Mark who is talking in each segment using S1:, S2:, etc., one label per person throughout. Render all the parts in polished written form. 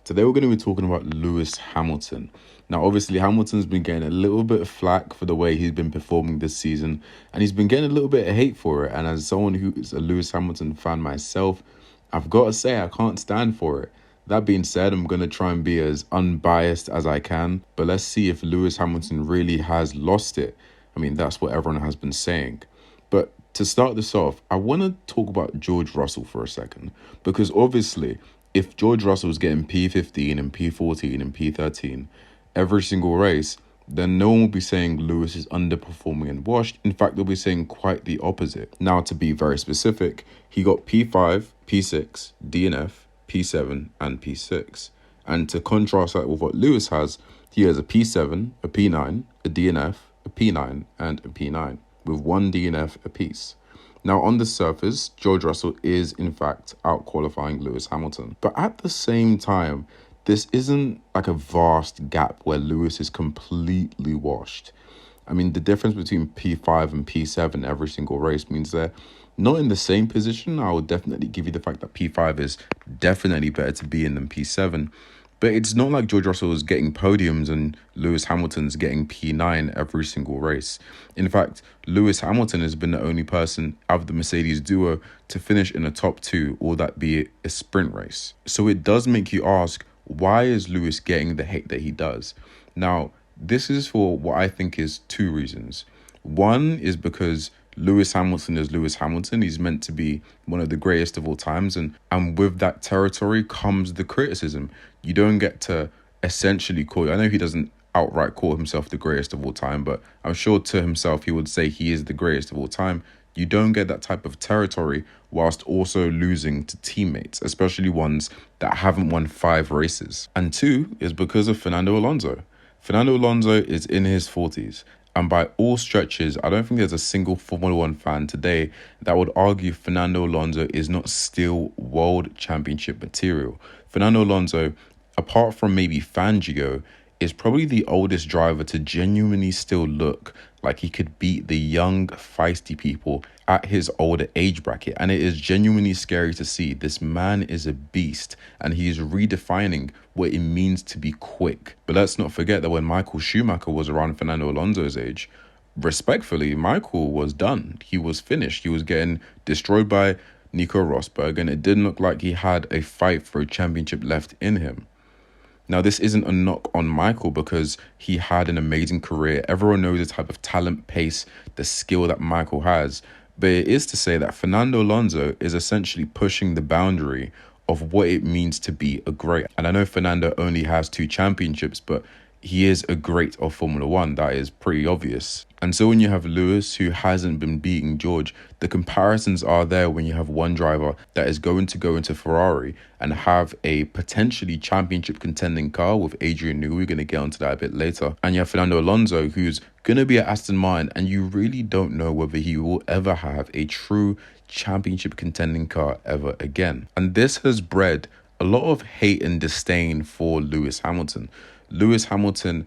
S1: Today we're going to be talking about Lewis Hamilton. Now, obviously, Hamilton's been getting a little bit of flack for the way he's been performing this season, and he's been getting a little bit of hate for it. And as someone who is a Lewis Hamilton fan myself, I've got to say I can't stand for it. That being said, I'm going to try and be as unbiased as I can, but let's see if Lewis Hamilton really has lost it. I mean, that's what everyone has been saying. But to start this off, I want to talk about George Russell for a second, because obviously, if George Russell's getting P15 and P14 and P13 every single race, then no one will be saying Lewis is underperforming and washed. In fact, they'll be saying quite the opposite. Now, to be very specific, he got P5, P6, DNF, P7, and P6. And to contrast that with what Lewis has, he has a P7, a P9, a DNF, a P9, and a P9, with one DNF apiece. Now, on the surface, George Russell is, in fact, out-qualifying Lewis Hamilton. But at the same time, this isn't like a vast gap where Lewis is completely washed. I mean, the difference between P5 and P7 every single race means they're not in the same position. I would definitely give you the fact that P5 is definitely better to be in than P7. But it's not like George Russell is getting podiums and Lewis Hamilton's getting P9 every single race. In fact, Lewis Hamilton has been the only person out of the Mercedes duo to finish in the top two, or that be a sprint race. So it does make you ask, why is Lewis getting the hate that he does? Now, this is for what I think is two reasons. One is because Lewis Hamilton is Lewis Hamilton. He's meant to be one of the greatest of all times. And with that territory comes the criticism. You don't get to essentially call, I know he doesn't outright call himself the greatest of all time, but I'm sure to himself he would say he is the greatest of all time. You don't get that type of territory whilst also losing to teammates, especially ones that haven't won 5 races. And two is because of Fernando Alonso. Fernando Alonso is in his 40s. And by all stretches, I don't think there's a single Formula One fan today that would argue Fernando Alonso is not still world championship material. Fernando Alonso, apart from maybe Fangio, is probably the oldest driver to genuinely still look like he could beat the young, feisty people at his older age bracket. And it is genuinely scary to see. This man is a beast, and he is redefining what it means to be quick. But let's not forget that when Michael Schumacher was around Fernando Alonso's age, respectfully, Michael was done. He was finished. He was getting destroyed by Nico Rosberg, and it didn't look like he had a fight for a championship left in him. Now, this isn't a knock on Michael because he had an amazing career. Everyone knows the type of talent, pace, the skill that Michael has. But it is to say that Fernando Alonso is essentially pushing the boundary of what it means to be a great. And I know Fernando only has 2 championships, but he is a great of Formula One. That is pretty obvious. And so when you have Lewis, who hasn't been beating George, the comparisons are there when you have one driver that is going to go into Ferrari and have a potentially championship contending car with Adrian Newey. We're going to get onto that a bit later. And you have Fernando Alonso, who's going to be at Aston Martin, and you really don't know whether he will ever have a true championship contending car ever again. And this has bred a lot of hate and disdain for Lewis Hamilton. Lewis Hamilton,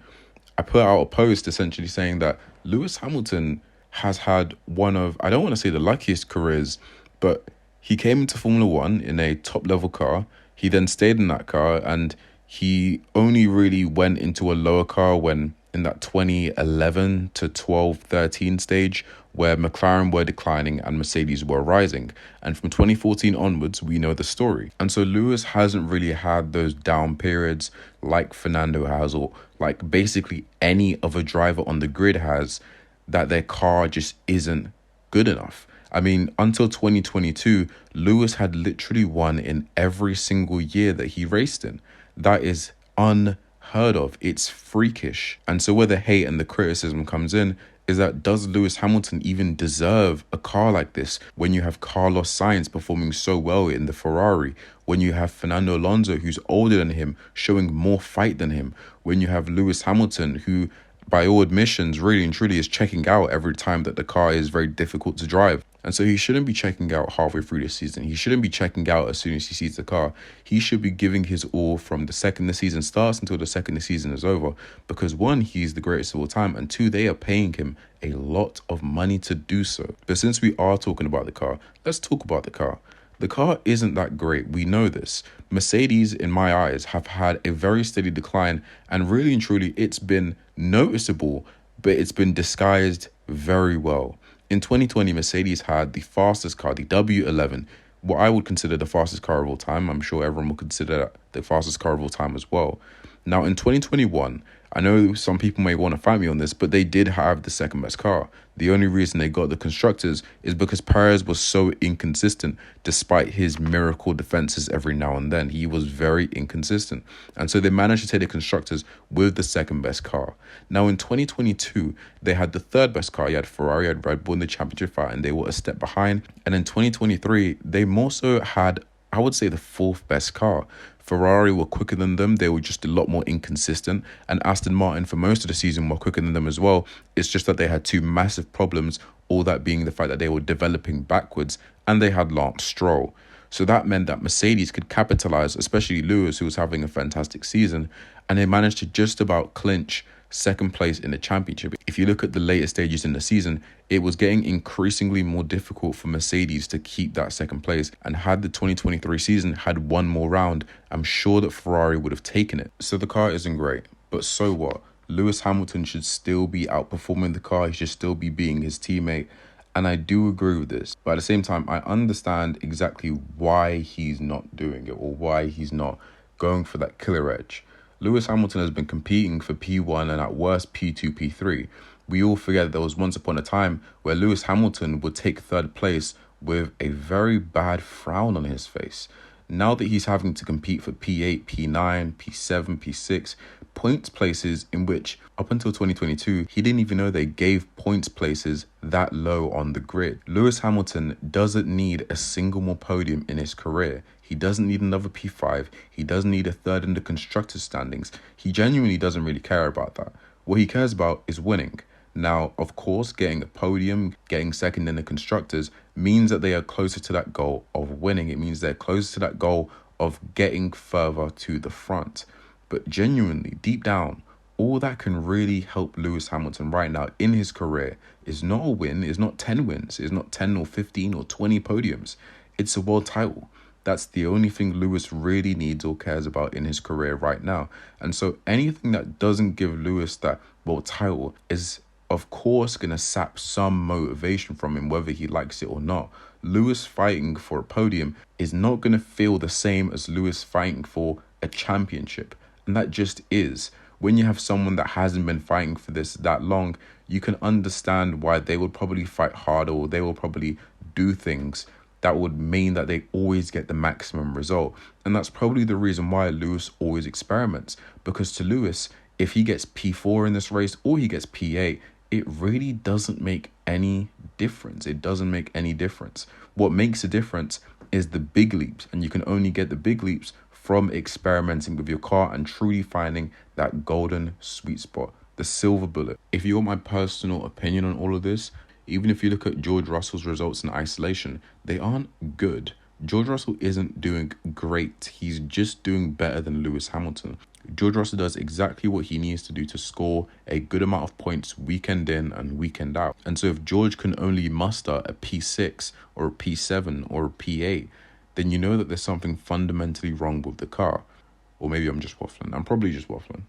S1: I put out a post essentially saying that Lewis Hamilton has had one of, I don't want to say the luckiest careers, but he came into Formula One in a top level car. He then stayed in that car, and he only really went into a lower car when in that 2011 to 12, 13 stage where McLaren were declining and Mercedes were rising. And from 2014 onwards, we know the story. And so Lewis hasn't really had those down periods like Fernando has, or like basically any other driver on the grid has, that their car just isn't good enough. I mean, until 2022, Lewis had literally won in every single year that he raced in. That is unheard of. It's freakish. And so where the hate and the criticism comes in is that, does Lewis Hamilton even deserve a car like this when you have Carlos Sainz performing so well in the Ferrari, when you have Fernando Alonso, who's older than him, showing more fight than him, when you have Lewis Hamilton, who by all admissions really and truly is checking out every time that the car is very difficult to drive. And so he shouldn't be checking out halfway through the season. He shouldn't be checking out as soon as he sees the car. He should be giving his all from the second the season starts until the second the season is over. Because 1, he's the greatest of all time. And 2, they are paying him a lot of money to do so. But since we are talking about the car, let's talk about the car. The car isn't that great, we know this. Mercedes, in my eyes, have had a very steady decline, and really and truly, it's been noticeable, but it's been disguised very well. In 2020, Mercedes had the fastest car, the W11, what I would consider the fastest car of all time. I'm sure everyone will consider that the fastest car of all time as well. Now, in 2021, I know some people may want to fight me on this, but they did have the second best car. The only reason they got the constructors is because Perez was so inconsistent despite his miracle defenses every now and then. He was very inconsistent. And so they managed to take the constructors with the second best car. Now in 2022, they had the third best car. You had Ferrari, had Red Bull in the championship fight, and they were a step behind. And in 2023, they more so had, I would say, the fourth best car. Ferrari were quicker than them. They were just a lot more inconsistent. And Aston Martin, for most of the season, were quicker than them as well. It's just that they had two massive problems, all that being the fact that they were developing backwards and they had Lance Stroll. So that meant that Mercedes could capitalize, especially Lewis, who was having a fantastic season, and they managed to just about clinch second place in the championship. If you look at the later stages in the season, it was getting increasingly more difficult for Mercedes to keep that second place. And had the 2023 season had one more round, I'm sure that Ferrari would have taken it. So the car isn't great, but so what? Lewis Hamilton should still be outperforming the car. He should still be beating his teammate. And I do agree with this. But at the same time, I understand exactly why he's not doing it, or why he's not going for that killer edge. Lewis Hamilton has been competing for P1 and at worst P2, P3. We all forget that there was once upon a time where Lewis Hamilton would take third place with a very bad frown on his face. Now that he's having to compete for P8, P9, P7, P6, points places in which up until 2022, he didn't even know they gave points places that low on the grid. Lewis Hamilton doesn't need a single more podium in his career. He doesn't need another P5. He doesn't need a third in the constructors standings. He genuinely doesn't really care about that. What he cares about is winning. Now, of course, getting a podium, getting second in the constructors means that they are closer to that goal of winning. It means they're closer to that goal of getting further to the front. But genuinely, deep down, all that can really help Lewis Hamilton right now in his career is not a win, is not 10 wins, is not 10 or 15 or 20 podiums. It's a world title. That's the only thing Lewis really needs or cares about in his career right now. And so anything that doesn't give Lewis that world title is, of course, going to sap some motivation from him, whether he likes it or not. Lewis fighting for a podium is not going to feel the same as Lewis fighting for a championship. And that just is. When you have someone that hasn't been fighting for this that long, you can understand why they would probably fight harder, or they will probably do things that would mean that they always get the maximum result. And that's probably the reason why Lewis always experiments. Because to Lewis, if he gets P4 in this race or he gets P8, it really doesn't make any difference. It doesn't make any difference. What makes a difference is the big leaps. And you can only get the big leaps from experimenting with your car and truly finding that golden sweet spot, the silver bullet. If you want my personal opinion on all of this, even if you look at George Russell's results in isolation, they aren't good. George Russell isn't doing great. He's just doing better than Lewis Hamilton. George Russell does exactly what he needs to do to score a good amount of points weekend in and weekend out. And so if George can only muster a P6 or a P7 or a P8, then you know that there's something fundamentally wrong with the car. Or maybe I'm just waffling. I'm probably just waffling.